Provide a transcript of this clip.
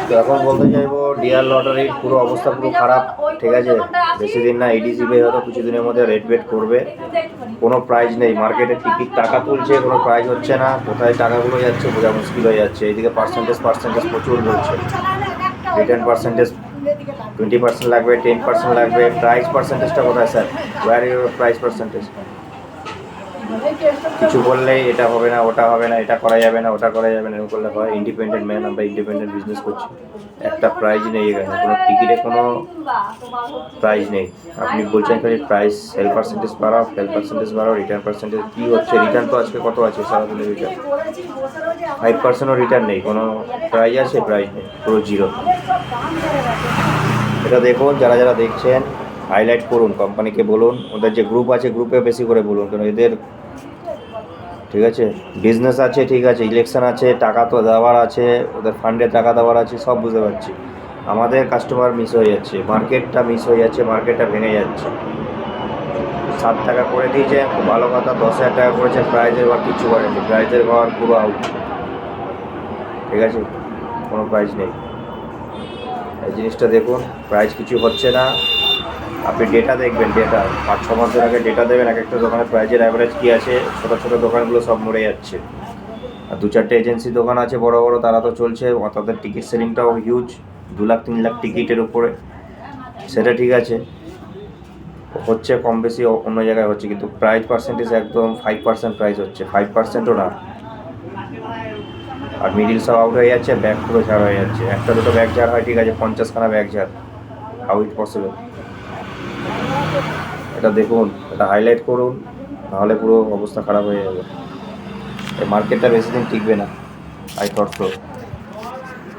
তো এখন বলতে চাইবো ডিয়ার লটারির পুরো অবস্থা পুরো খারাপ, ঠিক আছে। বেশি দিন না, এডিসিবি হয়তো কিছুদিনের মধ্যে রেট বেট করবে। কোনো প্রাইজ নেই মার্কেটে, টিকিট টাকা তুলছে, কোনো প্রাইজ হচ্ছে না। কোথায় টাকাগুলো যাচ্ছে বোঝা মুশকিল হয়ে যাচ্ছে। এইদিকে পার্সেন্টেজ প্রচুর বলছে, রিটার্ন পার্সেন্টেজ 20% লাগবে, 10% লাগবে। প্রাইস পার্সেন্টেজটা কোথায় sir? Where your price percentage? কিছু বললেই এটা হবে না, ওটা হবে না, এটা করা যাবে না, ওটা করা যাবে না, এরকম করলে হয়? ইন্ডিপেন্ডেন্ট ম্যান, আমরা ইন্ডিপেন্ডেন্ট বিজনেস করছি। একটা প্রাইজ নেই এখানে, কোনো টিকিটে কোনো প্রাইজ নেই। আপনি বলছেন খালি প্রাইস, সেল পার্সেন্টেজ বাড়াও, রিটার্ন পার্সেন্টেজ কী হচ্ছে? রিটার্ন তো আজকে কত আছে সারাদিনের রিটার্ন? 5%ও রিটার্ন নেই, কোনো প্রাইজ আছে? প্রাইজ নেই, পুরো জিরো। এটা দেখুন, যারা যারা দেখছেন হাইলাইট করুন, কোম্পানিকে বলুন, ওদের যে গ্রুপ আছে গ্রুপে বেশি করে বলুন, কারণ এদের, ঠিক আছে, বিজনেস আছে, ঠিক আছে, ইলেকশন আছে, টাকা তো দেওয়ার আছে, ওদের ফান্ডে টাকা দেওয়ার আছে, সব বুঝতে পারছি। আমাদের কাস্টমার মিস হয়ে যাচ্ছে, মার্কেটটা মিস হয়ে যাচ্ছে, মার্কেটটা ভেঙে যাচ্ছে। 7 টাকা করে দিয়েছে, খুব ভালো কথা। 10,000 টাকা করেছে প্রাইজের, বা কিছু করেনি, প্রাইজের ঘর পুরো আউট, ঠিক আছে, কোনো প্রাইজ নেই। এই জিনিসটা দেখুন, প্রাইস কিছু হচ্ছে না। আপনি ডেটা দেখবেন, ডেটা 5-6 মাসের আগে ডেটা দেবেন, এক একটা দোকানের প্রাইজের অ্যাভারেজ কী আছে। ছোটো ছোটো দোকানগুলো সব মরে যাচ্ছে। আর 2-4টে এজেন্সি দোকান আছে বড় বড়, তারা তো চলছে, তাদের টিকিট সেলিংটাও হিউজ, 2 লাখ 3 লাখ টিকিটের উপরে। সেটা ঠিক আছে, হচ্ছে কম বেশি, অন্য জায়গায় হচ্ছে, কিন্তু প্রাইস পার্সেন্টেজ একদম 5% প্রাইস হচ্ছে, 5%ও না। আর মিডিল সব আউট হয়ে যাচ্ছে, ব্যাগ পুরো ঝাড় হয়ে যাচ্ছে। একটা দুটো ব্যাগ ঝাড় হয়, ঠিক আছে, 50খানা ব্যাগ ঝাড়, হাউ ইট পসিবল? এটা দেখুন, এটা হাইলাইট করুন, নাহলে পুরো অবস্থা খারাপ হয়ে যাবে। এই মার্কেটটা বেশি দিন টিকবে না, আই থট সো।